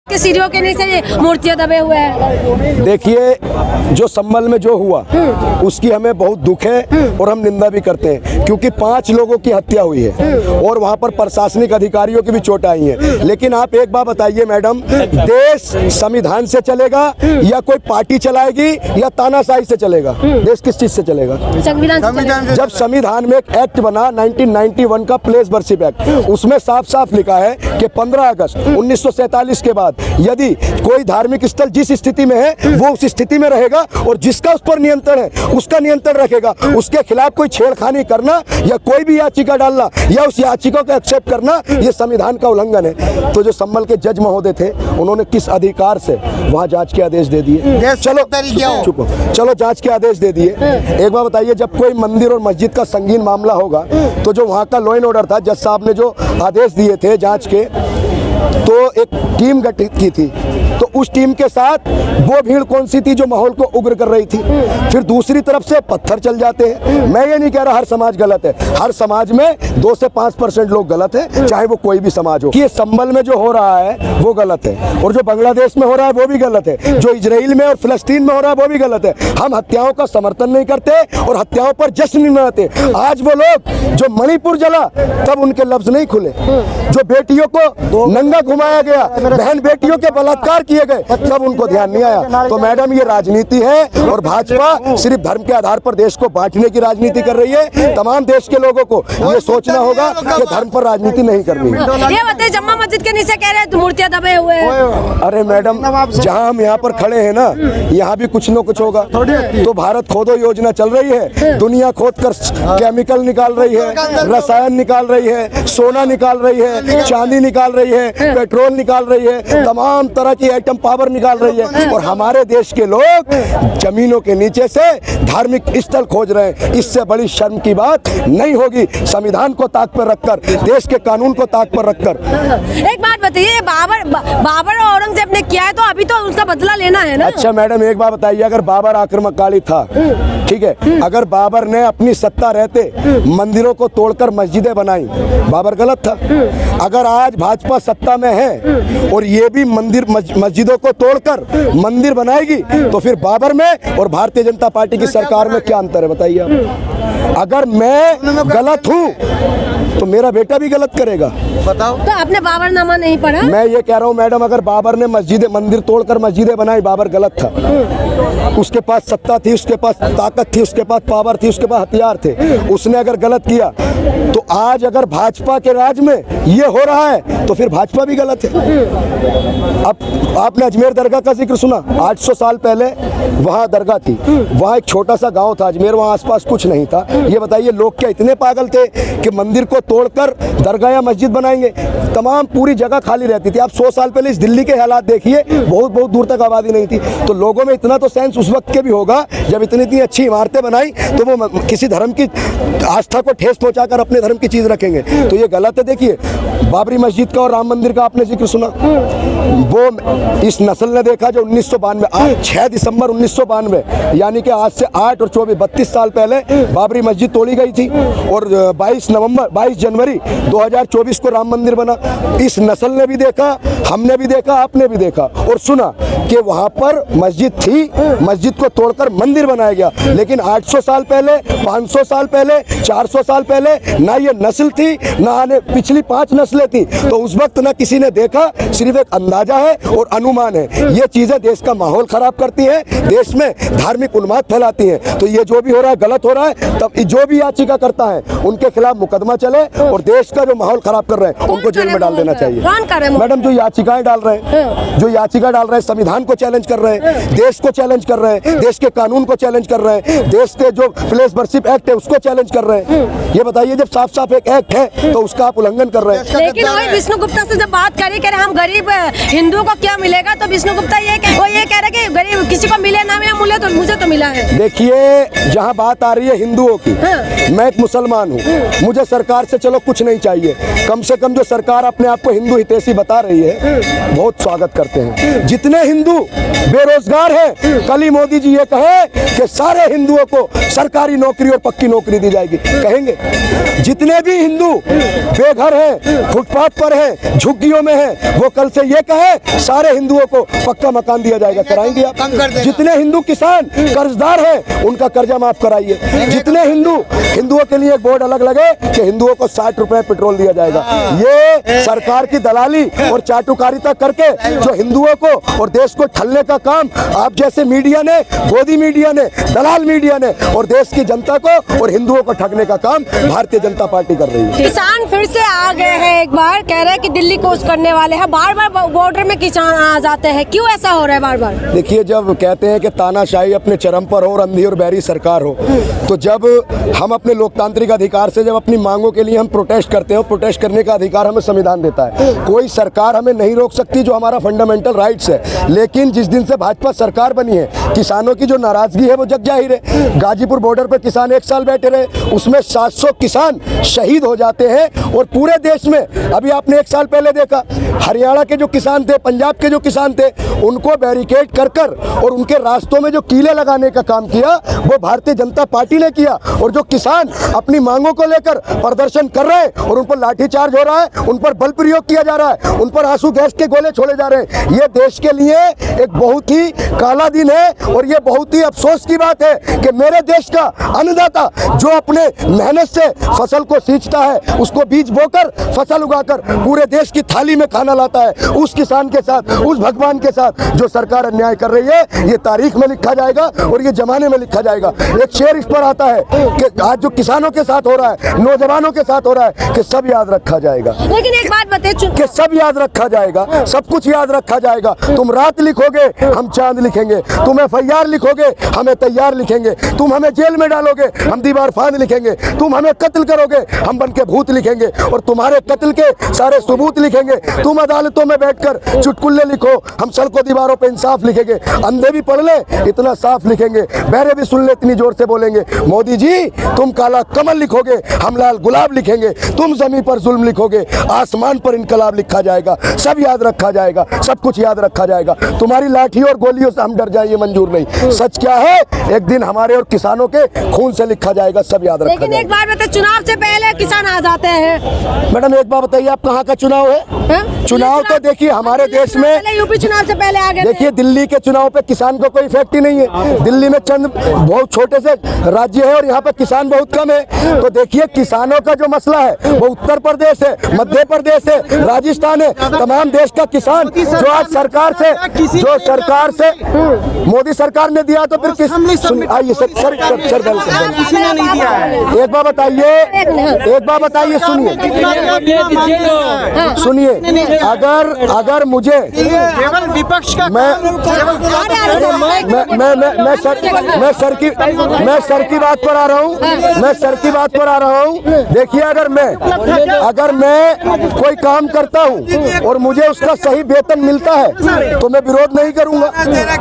के सीढ़ियों के नीचे मूर्तियां दबे हुए हैं। देखिए, जो संभल में जो हुआ उसकी हमें बहुत दुख है और हम निंदा भी करते हैं, क्योंकि 5 लोगों की हत्या हुई है और वहां पर प्रशासनिक अधिकारियों की भी चोट आई है। लेकिन आप एक बात बताइए मैडम, देश संविधान से चलेगा या कोई पार्टी चलाएगी या तानाशाही से चलेगा? देश किस चीज से चलेगा? संविधान। जब संविधान में एक एक्ट बना 1991 का प्लेस वर्शिप एक्ट, उसमें साफ साफ लिखा है कि 15 अगस्त 1947 के बाद यदि कोई धार्मिक स्थल जिस स्थिति में है वो उस स्थिति में रहेगा और जिसका उस पर नियंत्रण है उसका नियंत्रण रखेगा। उसके खिलाफ कोई छेड़खानी करना या कोई भी याचिका डालना या उस याचिका को एक्सेप्ट करना, ये संविधान का उल्लंघन है। तो जो संभल के जज महोदय थे, उन्होंने किस अधिकार से वहां जांच के आदेश दे दिए? चलो चलो जांच के आदेश दे दिए। एक बार बताइए, जब कोई मंदिर और मस्जिद का संगीन मामला होगा तो जो वहां का लॉ एंड ऑर्डर था, जज साहब ने जो आदेश दिए थे जांच के, तो एक टीम गठित की थी। तो उस टीम के साथ वो भीड़ कौन सी थी जो माहौल को उग्र कर रही थी? फिर दूसरी तरफ से पत्थर चल जाते हैं। मैं ये नहीं कह रहा हर समाज गलत है, हर समाज में 2 से 5% लोग गलत हैं, चाहे वो कोई भी समाज हो। कि ये संभल में जो हो रहा है वो गलत है, और जो बांग्लादेश में हो रहा है वो भी गलत है, जो इजराइल में और फिलिस्तीन में हो रहा है वो भी गलत है। हम हत्याओं का समर्थन नहीं करते और हत्याओं पर जश्न नहीं मनाते। आज वो लोग जो मणिपुर जला तब उनके लफ्ज नहीं खुले, जो बेटियों को नंगा घुमाया गया, बहन बेटियों के बलात्कार किए गए, तब उनको ध्यान नहीं आया। तो मैडम, ये राजनीति है और भाजपा सिर्फ धर्म के आधार पर देश को बांटने की राजनीति कर रही है। तमाम देश के लोगों को ये सोचना होगा कि धर्म पर राजनीति नहीं करनी है। ये बताइए, जम्मा मस्जिद के नीचे कह रहे हैं मूर्तियां दबे हुए हैं। अरे मैडम, जहाँ हम यहाँ पर खड़े हैं ना, यहाँ भी कुछ न कुछ होगा। तो भारत खोदो योजना चल रही है, दुनिया खोद कर केमिकल निकाल रही है, रसायन निकाल रही है, सोना निकाल रही है, चांदी निकाल रही है, पेट्रोल निकाल रही है, तमाम तरह की एटम पावर निकाल रही है। और हमारे देश के लोग जमीनों के नीचे से धार्मिक स्थल खोज रहे हैं। इससे बड़ी शर्म की बात नहीं होगी। संविधान को ताक पर रखकर, देश के कानून को ताक पर रखकर। एक बात बताइए, बाबर और औरंगजेब ने किया है तो अभी तो उसका बदला लेना है ना? अच्छा मैडम, एक बात बताइए, अगर बाबर आक्रमणकारी था, ठीक है, अगर बाबर ने अपनी सत्ता रहते मंदिरों को तोड़कर मस्जिदें बनाई, बाबर गलत था? अगर आज भाजपा सत्ता में है और ये भी मंदिर मस्जिदों को तोड़कर मंदिर बनाएगी, तो फिर बाबर में और भारतीय जनता पार्टी की सरकार में क्या अंतर है बताइए आप? अगर मैं गलत हूँ तो मेरा बेटा भी गलत करेगा। बताओ। तो आपने बाबरनामा नहीं पढ़ा? मैं ये कह रहा हूँ मैडम, अगर बाबर ने मंदिर तोड़कर मस्जिदें बनाई, बाबर गलत था। उसके पास सत्ता थी, उसके पास ताकत थी, उसके पास पावर थी, उसके पास हथियार थे। उसने अगर गलत किया तो आज अगर भाजपा के राज में ये हो रहा है तो फिर भाजपा भी गलत है। अब आपने अजमेर दरगाह का जिक्र सुना, 800 साल पहले वहाँ दरगाह थी, वहाँ एक छोटा सा गाँव था अजमेर, वहाँ आसपास कुछ नहीं था। ये बताइए, लोग क्या इतने पागल थे कि मंदिर को तोड़कर दरगाह या मस्जिद बनाएंगे? तमाम पूरी जगह खाली रहती थी। आप 100 साल पहले इस दिल्ली के हालात देखिए, बहुत बहुत दूर तक आबादी नहीं थी। तो लोगों में इतना तो सेंस उस वक्त के भी होगा जब इतनी अच्छी इमारतें बनाई तो वो किसी धर्म की आस्था को ठेस पहुंचाकर अपने धर्म की चीज रखेंगे। तो ये गलत है। देखिए, बाबरी मस्जिद का और राम मंदिर का आपने जिक्र सुना, वो इस नस्ल ने देखा जो 1992 6 दिसंबर 1992 यानी कि आज से 8 और 24 32 साल पहले बाबरी मस्जिद तोड़ी गई थी और 22 जनवरी 2024 को राम मंदिर बना। इस नस्ल ने भी देखा, हमने भी देखा, आपने भी देखा और सुना कि वहां पर मस्जिद थी, मस्जिद को तोड़कर मंदिर बनाया गया। लेकिन 800 साल पहले, 500 साल पहले, 400 साल पहले ना ये नस्ल थी, ना आने पिछली 5 नस्लें थी। तो उस वक्त ना किसी ने देखा, सिर्फ एक अंदाजा है और अनुमान है। ये चीजें देश का माहौल खराब करती हैं, देश में धार्मिक उन्माद फैलाती हैं। तो ये जो भी हो रहा है गलत हो रहा है। तब जो भी याचिका करता है उनके खिलाफ मुकदमा चले और देश का जो माहौल खराब कर रहे हैं उनको जेल में डाल देना चाहिए। मैडम, जो याचिकाएं डाल रहे हैं, जो याचिका डाल रहे हैं, संविधान को चैलेंज कर रहे हैं, देश को चैलेंज कर रहे हैं, देश के कानून को चैलेंज कर रहे हैं, देश के जो प्लेस वर्शिप एक्ट है उसको चैलेंज कर रहे हैं। ये बताइए, जब साफ साफ एक एक्ट है तो उसका आप उल्लंघन कर रहे हैं। लेकिन वही विष्णु गुप्ता से जब बात करी कि हम गरीब हिंदुओं को क्या मिलेगा, तो विष्णु गुप्ता ये कह रहे कि गरीब किसी को मिले ना मिले तो मुझे तो मिला है। देखिए, जहाँ बात आ रही है हिंदुओं की, मैं एक मुसलमान हूँ, मुझे सरकार से चलो कुछ नहीं चाहिए, कम से कम जो सरकार अपने आप को हिंदू हितैषी बता रही है बहुत स्वागत करते हैं। जितने हिंदू बेरोजगार हैं, कल ही मोदी जी ये कहे कि सारे हिंदुओं को सरकारी नौकरी और पक्की नौकरी दी जाएगी, कहेंगे? जितने भी हिंदू बेघर हैं, फुटपाथ पर हैं, झुग्गियों में हैं, वो कल से ये कहे सारे हिंदुओं को पक्का मकान दिया जाएगा, कराएंगे आप? जितने हिंदू किसान कर्जदार हैं उनका कर्जा माफ कराइए। जितने हिंदुओं के लिए एक बोर्ड अलग लगे कि हिंदुओं को 60 रुपए पेट्रोल दिया जाएगा। ये सरकार की दलाली और चाटुकारिता करके जो हिंदुओं को और देश को ठलने का काम आप जैसे मीडिया ने, गोदी मीडिया ने, दलाल मीडिया ने और देश की जनता को और हिंदुओं को ठगने का काम भारतीय जनता पार्टी कर रही है। किसान फिर से आ गए हैं, एक बार कह रहे हैं कि दिल्ली कोच करने वाले हैं। बार बार बॉर्डर में किसान आ जाते हैं, क्यों ऐसा हो रहा है बार बार? देखिए, जब कहते हैं कि तानाशाही अपने चरम पर हो और अंधी और बहरी सरकार हो, तो जब हम अपने लोकतांत्रिक अधिकार से जब अपनी मांगों के लिए हम प्रोटेस्ट करते हैं, प्रोटेस्ट करने का अधिकार हमें संविधान देता है, कोई सरकार हमें नहीं रोक सकती, जो हमारा फंडामेंटल राइट्स है। लेकिन जिस दिन से भाजपा सरकार बनी है, किसानों की जो नाराजगी है वो जग जाहिर है। गाजीपुर बॉर्डर पर किसान 1 साल बैठे रहे, उसमें 700 किसान शहीद हो जाते हैं। और पूरे देश में अभी आपने 1 साल पहले देखा, हरियाणा के जो किसान थे, पंजाब के जो किसान थे, उनको बैरिकेड कर कर और उनके रास्तों में जो कीले लगाने का काम किया वो भारतीय जनता पार्टी ने किया। और जो किसान अपनी मांगों को लेकर प्रदर्शन कर रहे हैं और उन पर लाठीचार्ज हो रहा है, उन पर बल प्रयोग किया जा रहा है, उन पर आंसू गैस के गोले छोड़े जा रहे हैं, ये देश के लिए एक बहुत ही काला दिन है। और ये बहुत ही अफसोस की बात है कि मेरे देश का अन्नदाता जो अपने मेहनत से फसल को सींचता है, उसको बीज बोकर फसल उगाकर पूरे देश की थाली में खाना लाता है, उस किसान के साथ, उस भगवान के साथ जो सरकार अन्याय कर रही है, ये तारीख में लिखा जाएगा और ये जमाने में लिखा जाएगा। एक शेर इस पर आता है कि आज जो किसानों के साथ हो रहा है, नौजवानों के साथ हो रहा है, कि सब याद रखा जाएगा। लेकिन एक बात बताइए कि सब याद रखा जाएगा, सब कुछ याद रखा जाएगा। तुम रात लिखोगे, हम चांद लिखेंगे। तुम FIR लिखोगे, हमें तैयार लिखेंगे। तुम हमें जेल में डालोगे, हम दीवार फांद लिखेंगे। तुम हमें कत्ल करोगे, हम बन के भूत लिखेंगे और तुम्हारे कत्ल के सारे सबूत लिखेंगे। तुम अदालतों में बैठकर चुटकुल्ले लिखो, हम सड़कों दीवारों पे इंसाफ लिखेंगे। अंधे भी पढ़ ले इतना साफ लिखेंगे, बहरे भी सुन ले इतनी जोर से बोलेंगे। मोदी जी, तुम काला कमल लिखोगे, हम लाल गुलाब लिखेंगे। तुम जमीन पर जुल्म लिखोगे, आसमान पर इनकलाब लिखा जाएगा। सब याद रखा जाएगा, सब कुछ याद रखा जाएगा। तुम्हारी लाठी और गोलियों से हम डर जाए, ये मंजूर नहीं। सच क्या है, एक दिन हमारे और किसानों के खून से लिखा जाएगा, सब याद रखा जाएगा। लेकिन एक बार बताइए, चुनाव से पहले किसान आ जाते हैं। मैडम एक बात बताइए, आप कहाँ का चुनाव है? चुनाव तो देखिए हमारे देश में, यूपी चुनाव से पहले आ गए। देखिए दिल्ली के चुनाव पे किसान को कोई इफेक्ट ही नहीं है। दिल्ली में चंद बहुत छोटे से राज्य है और यहाँ पे किसान बहुत कम है। तो देखिए किसानों का जो मसला है वो उत्तर प्रदेश है, मध्य प्रदेश है, राजस्थान है, तमाम देश का किसान जो आज सरकार से मोदी सरकार ने दिया, तो फिर किस आइए सर एक बात बताइए, सुनिए, अगर मुझे केवल विपक्ष का मैं सर की बात पर आ रहा हूँ। देखिए अगर मैं कोई काम करता हूँ और मुझे उसका सही वेतन मिलता है तो मैं विरोध नहीं करूँगा।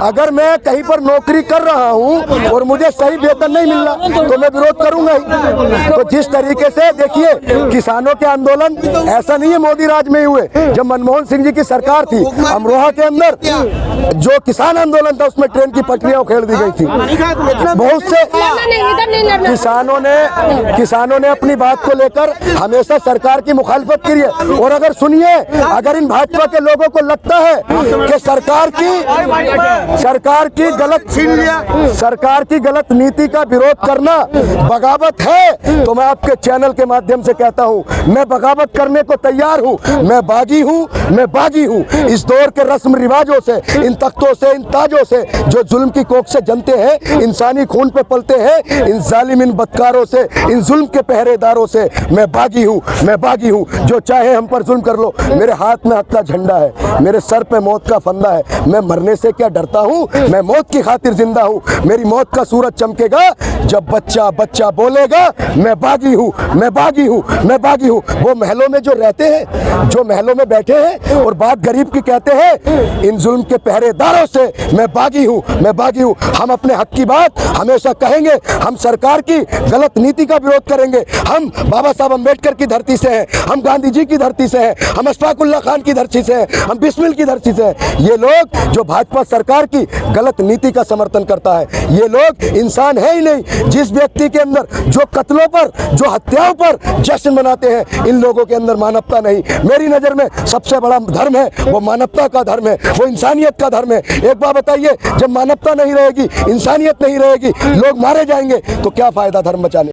अगर मैं कहीं पर नौकरी कर रहा हूँ और मुझे सही वेतन नहीं मिल रहा तो मैं विरोध करूँगा ही। तो जिस तरीके से देखिए किसानों के आंदोलन ऐसा नहीं है मोदी राज में ही हुए। जब मनमोहन सिंह जी की सरकार थी, अमरोहा के अंदर जो किसान आंदोलन था उसमें ट्रेन की पटरियां उखेड़ दी गई थी। बहुत से किसानों ने अपनी बात को लेकर हमेशा सरकार की मुखालफत की है। और अगर सुनिए, अगर इन भाजपा के लोगों को लगता है कि सरकार की गलत नीति का विरोध करना बगावत है, तो मैं आपके चैनल के माध्यम से कहता हूं, मैं बगावत करने को तैयार हूं। मैं बागी हूं इस दौर के रस्म रिवाजों से, इन तख्तों से, इन ताजों से जो जुल्म की कोख से जनते हैं, इंसानी खून पे पलते हैं, इन जालिम, इन बदकारों से, इन जुल्म के पहरेदारों से मैं बागी हूं। जो चाहे हम पर जुल्म कर लो, मेरे हाथ में हक का झंडा है, मेरे सर पे मौत का फंदा है। मैं मरने से क्या डरता हूं, मैं मौत की खातिर जिंदा हूं। मेरी मौत का सूरज चमकेगा जब बच्चा बोलेगा मैं बागी हूं। वो महलों में जो रहते हैं, जो महलों में बैठे हैं और बात गरीब की कहते हैं, इन जुल्म के पहरेदारों से मैं बागी हूं। हम अपने हक की बात हमेशा कहेंगे। हम सरकार की गलत नीति का विरोध करेंगे। हम बाबा साहब अम्बेडकर की धरती से हैं, हम गांधी जी की धरती से हैं, हम अशफाकुल्लाह खान की धरती से हैं, हम बिस्मिल की धरती से हैं। ये लोग जो भाजपा सरकार की गलत नीति का समर्थन करता है, ये लोग इंसान है ही नहीं। जिस व्यक्ति के अंदर जो कत्लों पर, जो हत्याओं पर जश्न मनाते हैं, इन लोगों के अंदर अंदर मानवता नहीं। मेरी नज़र में सबसे बड़ा धर्म है वो मानवता का धर्म है, वो इंसानियत का धर्म है। एक बात बताइए, जब मानवता नहीं रहेगी, इंसानियत नहीं रहेगी, लोग मारे जाएंगे तो क्या फ़ायदा धर्म बचाने।